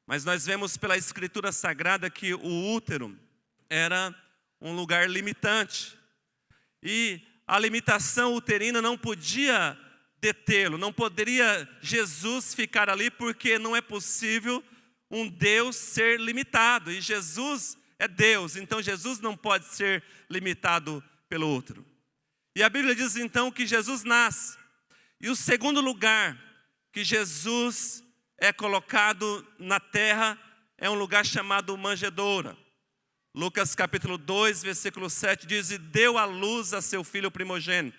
Mas nós vemos pela Escritura Sagrada que o útero era um lugar limitante. E a limitação uterina não podia detê-lo, não poderia Jesus ficar ali, porque não é possível um Deus ser limitado. E Jesus é Deus, então Jesus não pode ser limitado pelo útero. E a Bíblia diz então que Jesus nasce. E o segundo lugar que Jesus é colocado na terra é um lugar chamado manjedoura. Lucas capítulo 2, versículo 7 diz: e deu à luz a seu filho primogênito,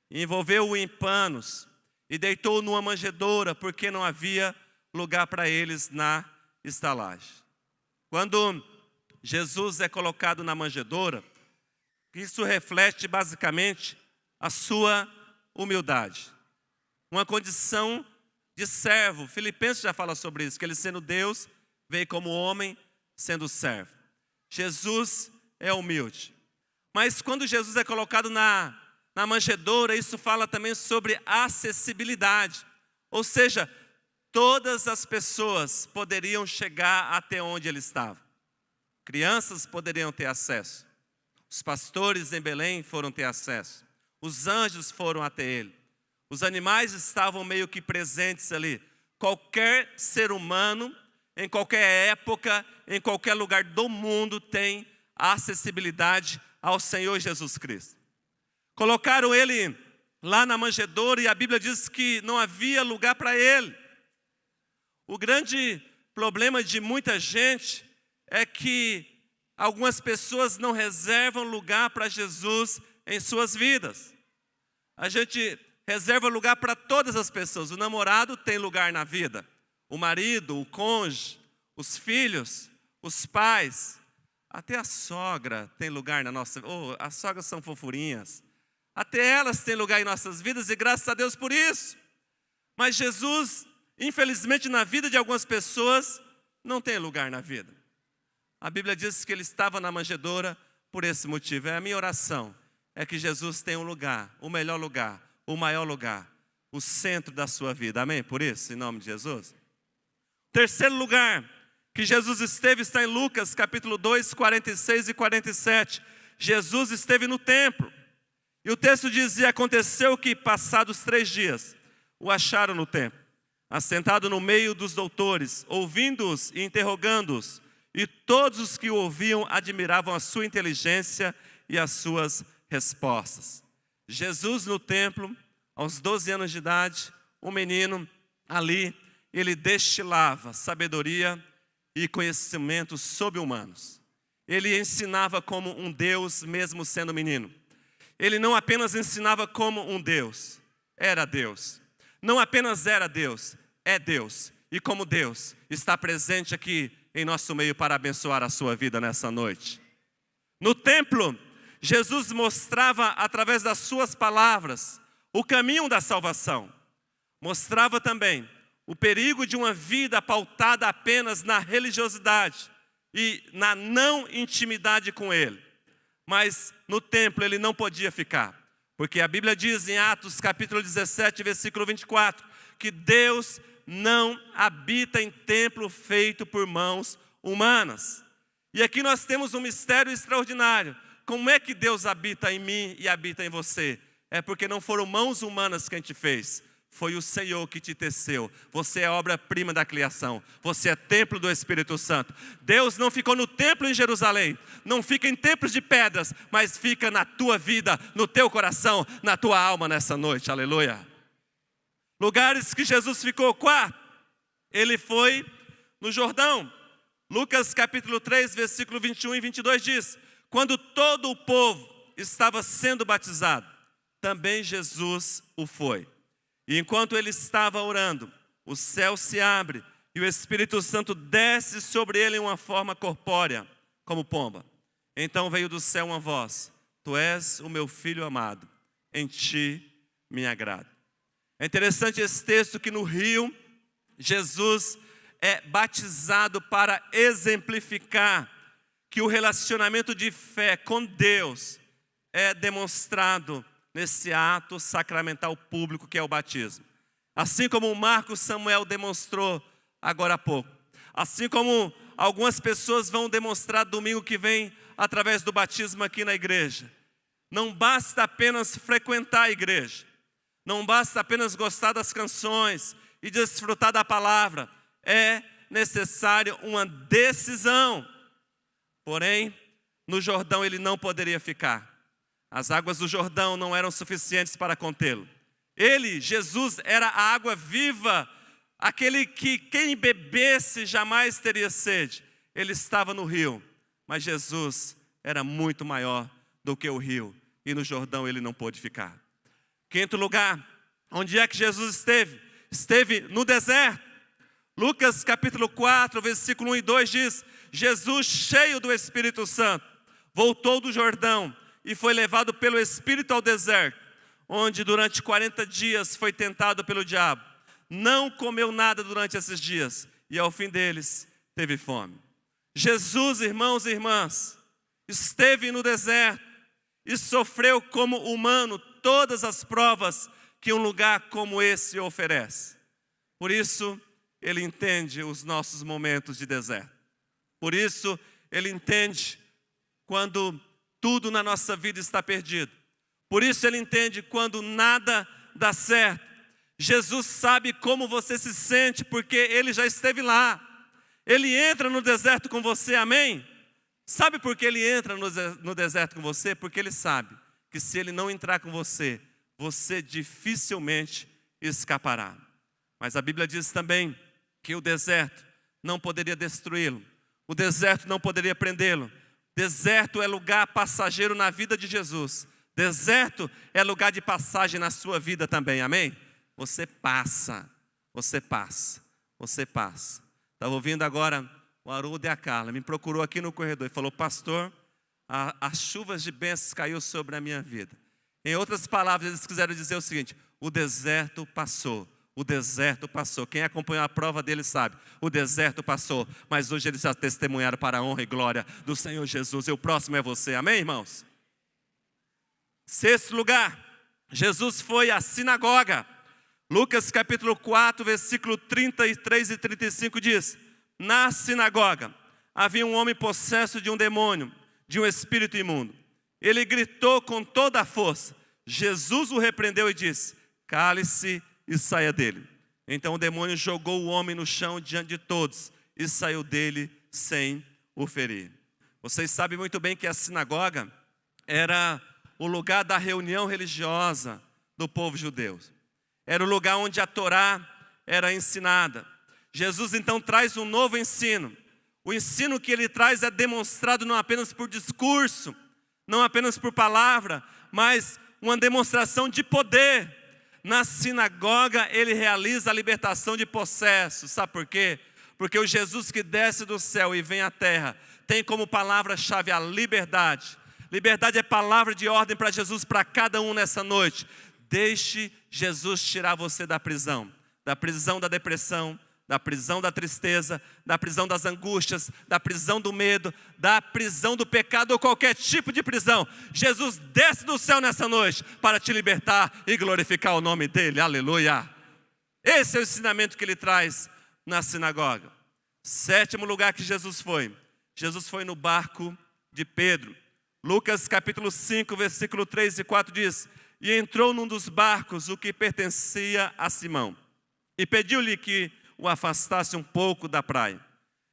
envolveu-o em panos e deitou-o numa manjedoura, porque não havia lugar para eles na estalagem. Quando Jesus é colocado na manjedoura, isso reflete basicamente a sua humildade, uma condição de servo. Filipenses já fala sobre isso, que ele sendo Deus, veio como homem, sendo servo. Jesus é humilde. Mas quando Jesus é colocado na manjedoura, isso fala também sobre acessibilidade. Ou seja, todas as pessoas poderiam chegar até onde ele estava. Crianças poderiam ter acesso. Os pastores em Belém foram ter acesso. Os anjos foram até ele. Os animais estavam meio que presentes ali. Qualquer ser humano, em qualquer época, em qualquer lugar do mundo, tem acessibilidade ao Senhor Jesus Cristo. Colocaram ele lá na manjedoura e a Bíblia diz que não havia lugar para ele. O grande problema de muita gente é que algumas pessoas não reservam lugar para Jesus em suas vidas. A gente reserva lugar para todas as pessoas. O namorado tem lugar na vida. O marido, o cônjuge, os filhos, os pais. Até a sogra tem lugar na nossa vida. Oh, as sogras são fofurinhas. Até elas têm lugar em nossas vidas e graças a Deus por isso. Mas Jesus, infelizmente, na vida de algumas pessoas, não tem lugar na vida. A Bíblia diz que ele estava na manjedoura por esse motivo. É a minha oração, é que Jesus tenha um lugar, o melhor lugar, o maior lugar, o centro da sua vida. Amém? Por isso, em nome de Jesus. Terceiro lugar que Jesus esteve está em Lucas capítulo 2, 46 e 47. Jesus esteve no templo. E o texto dizia: aconteceu que, passados 3 dias, o acharam no templo, assentado no meio dos doutores, ouvindo-os e interrogando-os. E todos os que o ouviam admiravam a sua inteligência e as suas respostas. Jesus no templo, aos 12 anos de idade, um menino ali, ele destilava sabedoria e conhecimentos sobre-humanos. Ele ensinava como um Deus, mesmo sendo menino. Ele não apenas ensinava como um Deus, era Deus. Não apenas era Deus, é Deus. E como Deus, está presente aqui em nosso meio para abençoar a sua vida nessa noite. No templo, Jesus mostrava através das suas palavras o caminho da salvação. Mostrava também o perigo de uma vida pautada apenas na religiosidade e na não intimidade com Ele. Mas no templo ele não podia ficar, porque a Bíblia diz em Atos capítulo 17, versículo 24, que Deus não habita em templo feito por mãos humanas. E aqui nós temos um mistério extraordinário. Como é que Deus habita em mim e habita em você? É porque não foram mãos humanas que a gente fez. Foi o Senhor que te teceu. Você é obra-prima da criação. Você é templo do Espírito Santo. Deus não ficou no templo em Jerusalém. Não fica em templos de pedras, mas fica na tua vida, no teu coração, na tua alma nessa noite. Aleluia. Lugares que Jesus ficou. Quarto, ele foi no Jordão. Lucas capítulo 3, versículo 21 e 22 diz: quando todo o povo estava sendo batizado, também Jesus o foi. E enquanto ele estava orando, o céu se abre e o Espírito Santo desce sobre ele em uma forma corpórea, como pomba. Então veio do céu uma voz: tu és o meu filho amado, em ti me agrado. É interessante esse texto que no rio, Jesus é batizado para exemplificar que o relacionamento de fé com Deus é demonstrado nesse ato sacramental público que é o batismo. Assim como o Marcos Samuel demonstrou agora há pouco. Assim como algumas pessoas vão demonstrar domingo que vem através do batismo aqui na igreja. Não basta apenas frequentar a igreja. Não basta apenas gostar das canções e desfrutar da palavra. É necessário uma decisão. Porém, no Jordão ele não poderia ficar. As águas do Jordão não eram suficientes para contê-lo. Ele, Jesus, era a água viva, aquele que quem bebesse jamais teria sede. Ele estava no rio, mas Jesus era muito maior do que o rio. E no Jordão ele não pôde ficar. Quinto lugar, onde é que Jesus esteve? Esteve no deserto. Lucas capítulo 4, versículo 1 e 2 diz: Jesus, cheio do Espírito Santo, voltou do Jordão e foi levado pelo Espírito ao deserto, onde durante 40 dias foi tentado pelo diabo. Não comeu nada durante esses dias e ao fim deles teve fome. Jesus, irmãos e irmãs, esteve no deserto e sofreu como humano todas as provas que um lugar como esse oferece. Por isso, ele entende os nossos momentos de deserto. Por isso, ele entende quando tudo na nossa vida está perdido. Por isso, ele entende quando nada dá certo. Jesus sabe como você se sente, porque ele já esteve lá. Ele entra no deserto com você, amém? Sabe por que ele entra no deserto com você? Porque ele sabe que se ele não entrar com você, você dificilmente escapará. Mas a Bíblia diz também que o deserto não poderia destruí-lo. O deserto não poderia prendê-lo. Deserto é lugar passageiro na vida de Jesus. Deserto é lugar de passagem na sua vida também, amém? Você passa, você passa, você passa. Estava ouvindo agora o Haroldo e a Carla, me procurou aqui no corredor e falou: pastor, as chuvas de bênçãos caiu sobre a minha vida. Em outras palavras, eles quiseram dizer o seguinte: o deserto passou. O deserto passou. Quem acompanhou a prova dele sabe. O deserto passou. Mas hoje eles já testemunharam para a honra e glória do Senhor Jesus. E o próximo é você. Amém, irmãos? Sexto lugar. Jesus foi à sinagoga. Lucas capítulo 4, versículo 33 e 35 diz: na sinagoga havia um homem possesso de um demônio, de um espírito imundo. Ele gritou com toda a força. Jesus o repreendeu e disse: cale-se e saia dele. Então o demônio jogou o homem no chão diante de todos e saiu dele sem o ferir. Vocês sabem muito bem que a sinagoga era o lugar da reunião religiosa do povo judeu. Era o lugar onde a Torá era ensinada. Jesus então traz um novo ensino. O ensino que ele traz é demonstrado não apenas por discurso, não apenas por palavra, mas uma demonstração de poder. Na sinagoga ele realiza a libertação de possessos. Sabe por quê? Porque o Jesus que desce do céu e vem à terra tem como palavra-chave a liberdade. Liberdade é palavra de ordem para Jesus, para cada um nessa noite. Deixe Jesus tirar você da prisão da depressão, da prisão da tristeza, da prisão das angústias, da prisão do medo, da prisão do pecado ou qualquer tipo de prisão. Jesus desce do céu nessa noite para te libertar e glorificar o nome dele, aleluia. Esse é o ensinamento que ele traz na sinagoga. Sétimo lugar que Jesus foi no barco de Pedro. Lucas capítulo 5, versículo 3 e 4 diz: e entrou num dos barcos, o que pertencia a Simão, e pediu-lhe que o afastasse um pouco da praia.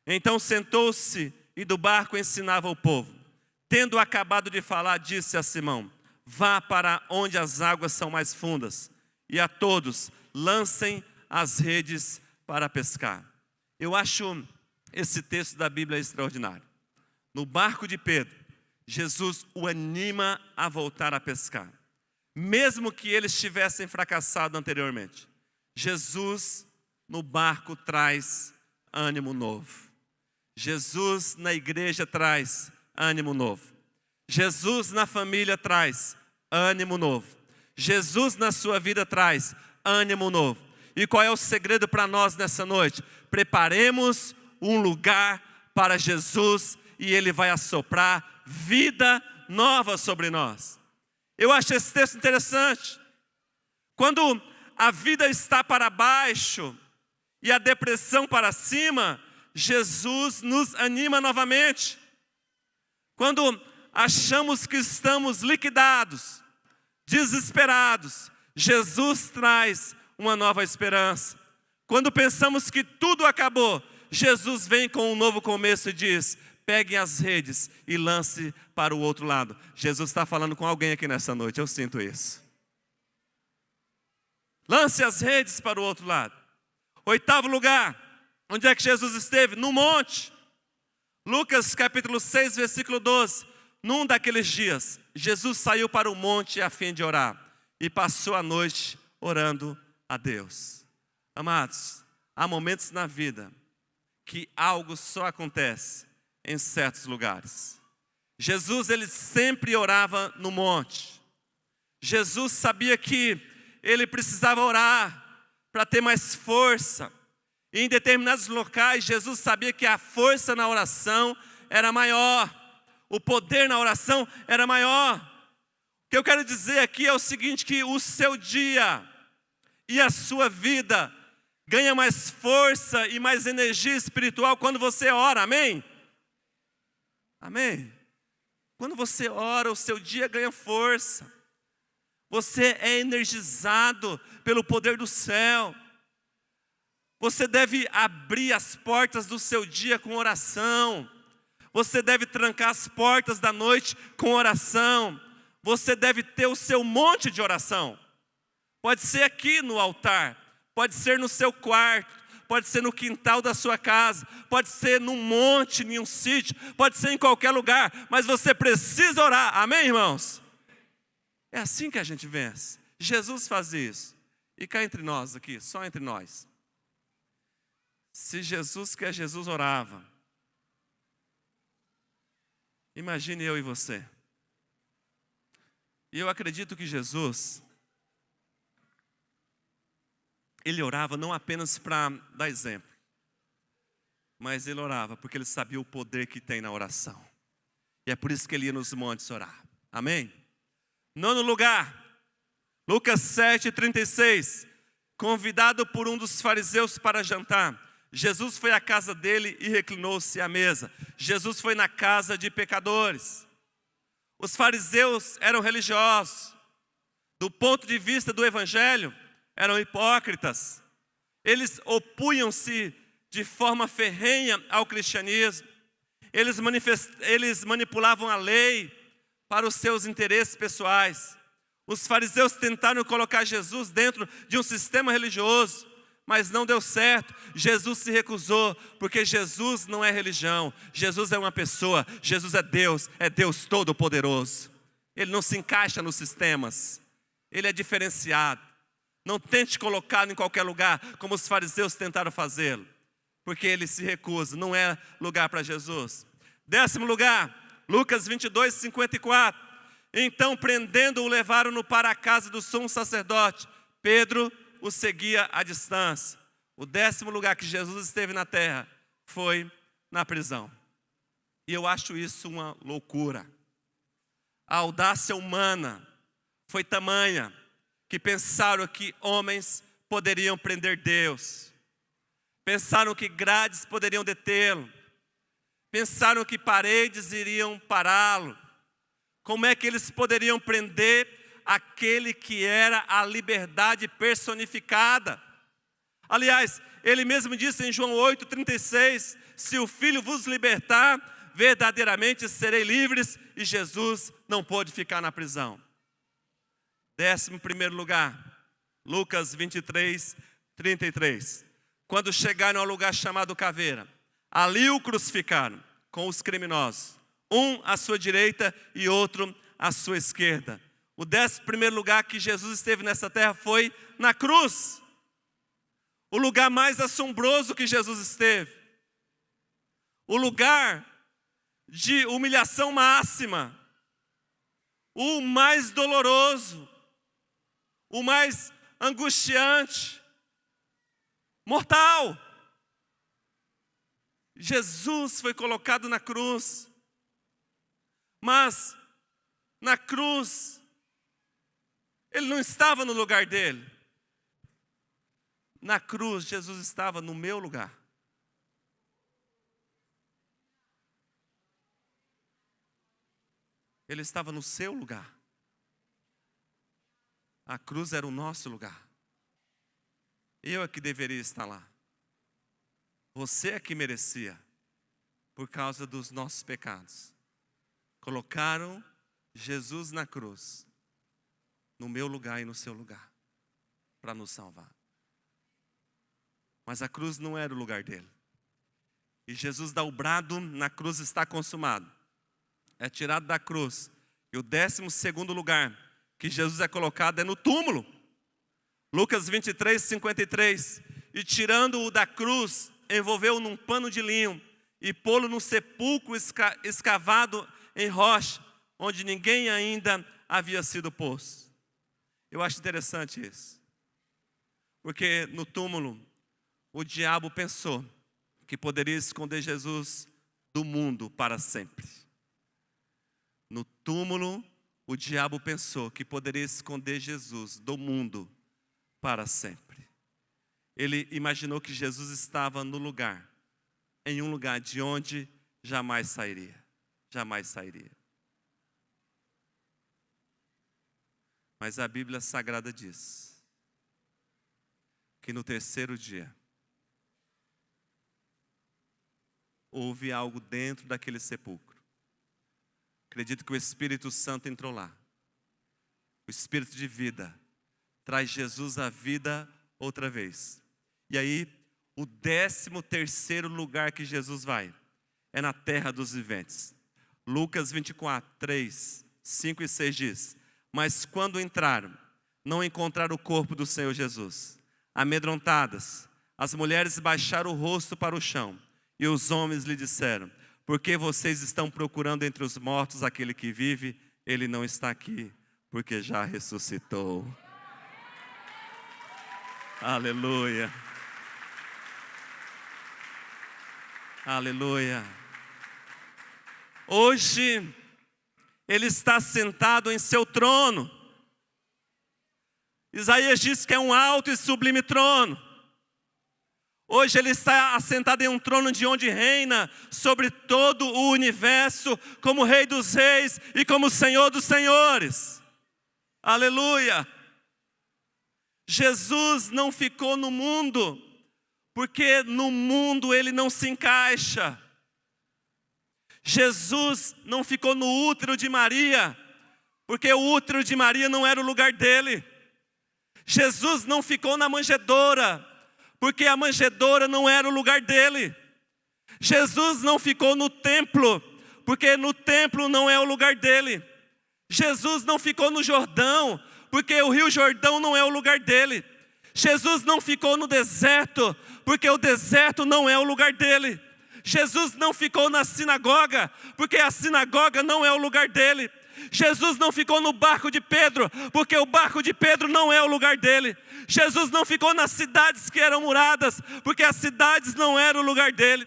Então sentou-se e do barco ensinava o povo. Tendo acabado de falar, disse a Simão: vá para onde as águas são mais fundas, e a todos lancem as redes para pescar. Eu acho esse texto da Bíblia extraordinário. No barco de Pedro, Jesus o anima a voltar a pescar. Mesmo que eles tivessem fracassado anteriormente, Jesus no barco traz ânimo novo. Jesus na igreja traz ânimo novo. Jesus na família traz ânimo novo. Jesus na sua vida traz ânimo novo. E qual é o segredo para nós nessa noite? Preparemos um lugar para Jesus e Ele vai assoprar vida nova sobre nós. Eu acho esse texto interessante. Quando a vida está para baixo e a depressão para cima, Jesus nos anima novamente. Quando achamos que estamos liquidados, desesperados, Jesus traz uma nova esperança. Quando pensamos que tudo acabou, Jesus vem com um novo começo e diz: peguem as redes e lance para o outro lado. Jesus está falando com alguém aqui nessa noite, eu sinto isso. Lance as redes para o outro lado. 8º lugar, onde é que Jesus esteve? No monte. Lucas capítulo 6, versículo 12. Num daqueles dias, Jesus saiu para o monte a fim de orar e passou a noite orando a Deus. Amados, há momentos na vida que algo só acontece em certos lugares. Jesus, ele sempre orava no monte. Jesus sabia que ele precisava orar para ter mais força. E em determinados locais, Jesus sabia que a força na oração era maior. O poder na oração era maior. O que eu quero dizer aqui é o seguinte, que o seu dia e a sua vida ganha mais força e mais energia espiritual quando você ora, amém? Amém? Quando você ora, o seu dia ganha força. Você é energizado pelo poder do céu. Você deve abrir as portas do seu dia com oração. Você deve trancar as portas da noite com oração. Você deve ter o seu monte de oração. Pode ser aqui no altar, pode ser no seu quarto, pode ser no quintal da sua casa, pode ser num monte, em um sítio, pode ser em qualquer lugar, mas você precisa orar, amém, irmãos? É assim que a gente vence. Jesus faz isso. E cá entre nós aqui, só entre nós. Se Jesus, que é Jesus, orava, imagine eu e você. E eu acredito que Jesus, ele orava não apenas para dar exemplo, mas ele orava porque ele sabia o poder que tem na oração. E é por isso que ele ia nos montes orar. Amém? 9º lugar, Lucas 7:36. Convidado por um dos fariseus para jantar, Jesus foi à casa dele e reclinou-se à mesa. Jesus foi na casa de pecadores. Os fariseus eram religiosos. Do ponto de vista do evangelho, eram hipócritas. Eles opunham-se de forma ferrenha ao cristianismo. Eles manipulavam a lei para os seus interesses pessoais. Os fariseus tentaram colocar Jesus dentro de um sistema religioso, mas não deu certo. Jesus se recusou, porque Jesus não é religião. Jesus é uma pessoa, Jesus é Deus Todo-Poderoso. Ele não se encaixa nos sistemas, ele é diferenciado. Não tente colocá-lo em qualquer lugar, como os fariseus tentaram fazê-lo, porque ele se recusa, não é lugar para Jesus. 10º lugar, Lucas 22:54. Então, prendendo-o, levaram-no para a casa do sumo sacerdote. Pedro o seguia à distância. O 10º lugar que Jesus esteve na terra foi na prisão. E eu acho isso uma loucura. A audácia humana foi tamanha que pensaram que homens poderiam prender Deus. Pensaram que grades poderiam detê-lo. Pensaram que paredes iriam pará-lo. Como é que eles poderiam prender aquele que era a liberdade personificada? Aliás, ele mesmo disse em João 8:36, se o Filho vos libertar, verdadeiramente serei livres, e Jesus não pôde ficar na prisão. 11º lugar, Lucas 23:33. Quando chegaram ao lugar chamado Caveira, ali o crucificaram com os criminosos, um à sua direita e outro à sua esquerda. O 11º lugar que Jesus esteve nessa terra foi na cruz. O lugar mais assombroso que Jesus esteve. O lugar de humilhação máxima. O mais doloroso. O mais angustiante. Mortal. Jesus foi colocado na cruz. Mas na cruz, ele não estava no lugar dele. Na cruz, Jesus estava no meu lugar. Ele estava no seu lugar. A cruz era o nosso lugar. Eu é que deveria estar lá. Você é que merecia, por causa dos nossos pecados. Colocaram Jesus na cruz, no meu lugar e no seu lugar, para nos salvar. Mas a cruz não era o lugar dele. E Jesus dá o brado, na cruz está consumado. É tirado da cruz. E o 12º lugar que Jesus é colocado é no túmulo. Lucas 23, 53. E tirando-o da cruz, envolveu-o num pano de linho e pô-lo num sepulcro escavado em rocha, onde ninguém ainda havia sido posto. Eu acho interessante isso. Porque no túmulo, o diabo pensou que poderia esconder Jesus do mundo para sempre. No túmulo, o diabo pensou que poderia esconder Jesus do mundo para sempre. Ele imaginou que Jesus estava no lugar, em um lugar de onde jamais sairia. Jamais sairia. Mas a Bíblia Sagrada diz que no 3º dia, houve algo dentro daquele sepulcro. Acredito que o Espírito Santo entrou lá. O Espírito de vida traz Jesus à vida outra vez. E aí, o 13º lugar que Jesus vai é na terra dos viventes. Lucas 24, 3, 5 e 6 diz: mas quando entraram, não encontraram o corpo do Senhor Jesus. Amedrontadas, as mulheres baixaram o rosto para o chão. E os homens lhe disseram: por que vocês estão procurando entre os mortos aquele que vive? Ele não está aqui, porque já ressuscitou. Aleluia. Aleluia. Hoje, Ele está sentado em seu trono. Isaías diz que é um alto e sublime trono. Hoje Ele está assentado em um trono de onde reina sobre todo o universo, como Rei dos Reis e como Senhor dos Senhores. Aleluia. Jesus não ficou no mundo, porque no mundo Ele não se encaixa. Jesus não ficou no útero de Maria, porque o útero de Maria não era o lugar dele. Jesus não ficou na manjedoura, porque a manjedoura não era o lugar dele. Jesus não ficou no templo, porque no templo não é o lugar dele. Jesus não ficou no Jordão, porque o Rio Jordão não é o lugar dele. Jesus não ficou no deserto, porque o deserto não é o lugar dele. Jesus não ficou na sinagoga, porque a sinagoga não é o lugar dele. Jesus não ficou no barco de Pedro, porque o barco de Pedro não é o lugar dele. Jesus não ficou nas cidades que eram muradas, porque as cidades não eram o lugar dele.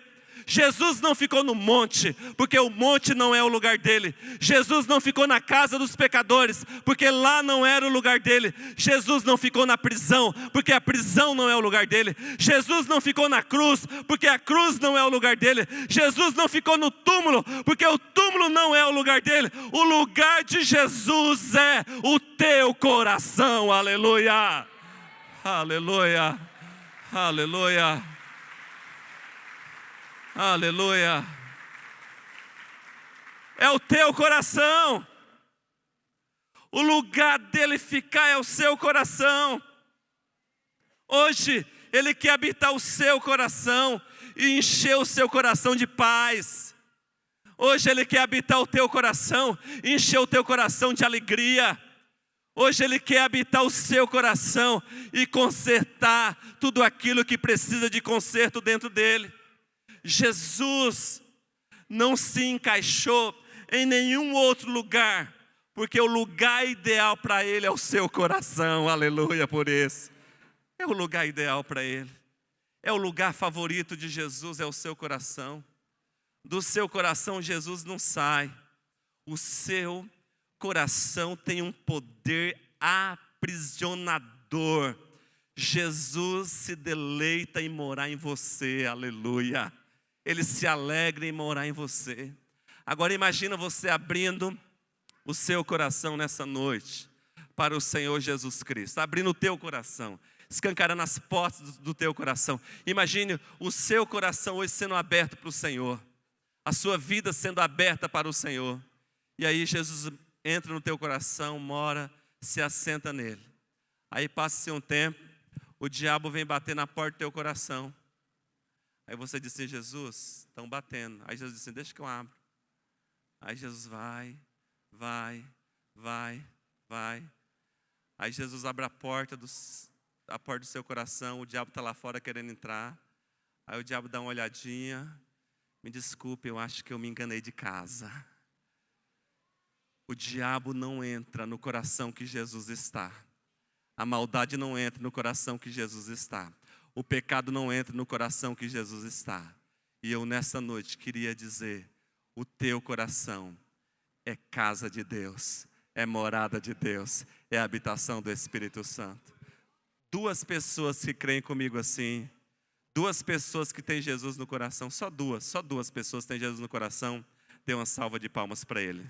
Jesus não ficou no monte, porque o monte não é o lugar dele. Jesus não ficou na casa dos pecadores, porque lá não era o lugar dele. Jesus não ficou na prisão, porque a prisão não é o lugar dele. Jesus não ficou na cruz, porque a cruz não é o lugar dele. Jesus não ficou no túmulo, porque o túmulo não é o lugar dele. O lugar de Jesus é o teu coração. Aleluia, aleluia, aleluia. Aleluia. É o teu coração. O lugar dele ficar é o seu coração. Hoje, Ele quer habitar o seu coração e encher o seu coração de paz. Hoje Ele quer habitar o teu coração e encher o teu coração de alegria. Hoje Ele quer habitar o seu coração e consertar tudo aquilo que precisa de conserto dentro dele. Jesus não se encaixou em nenhum outro lugar, porque o lugar ideal para Ele é o seu coração. Aleluia por isso. É o lugar ideal para Ele. É o lugar favorito de Jesus, é o seu coração. Do seu coração Jesus não sai. O seu coração tem um poder aprisionador. Jesus se deleita em morar em você. Aleluia. Ele se alegra em morar em você. Agora imagina você abrindo o seu coração nessa noite para o Senhor Jesus Cristo, abrindo o teu coração, escancarando as portas do teu coração. Imagine o seu coração hoje sendo aberto para o Senhor, a sua vida sendo aberta para o Senhor. E aí Jesus entra no teu coração, mora, se assenta nele. Aí passa-se um tempo, o diabo vem bater na porta do teu coração. Aí você diz assim: Jesus, estão batendo. Aí Jesus diz assim: deixa que eu abro. Aí Jesus vai. Aí Jesus abre a porta do seu coração, o diabo está lá fora querendo entrar. Aí o diabo dá uma olhadinha: me desculpe, eu acho que eu me enganei de casa. O diabo não entra no coração que Jesus está. A maldade não entra no coração que Jesus está. O pecado não entra no coração que Jesus está. E eu nessa noite queria dizer: o teu coração é casa de Deus, é morada de Deus, é a habitação do Espírito Santo. 2 pessoas que creem comigo assim, 2 pessoas que têm Jesus no coração, só duas pessoas que têm Jesus no coração, dê uma salva de palmas para ele.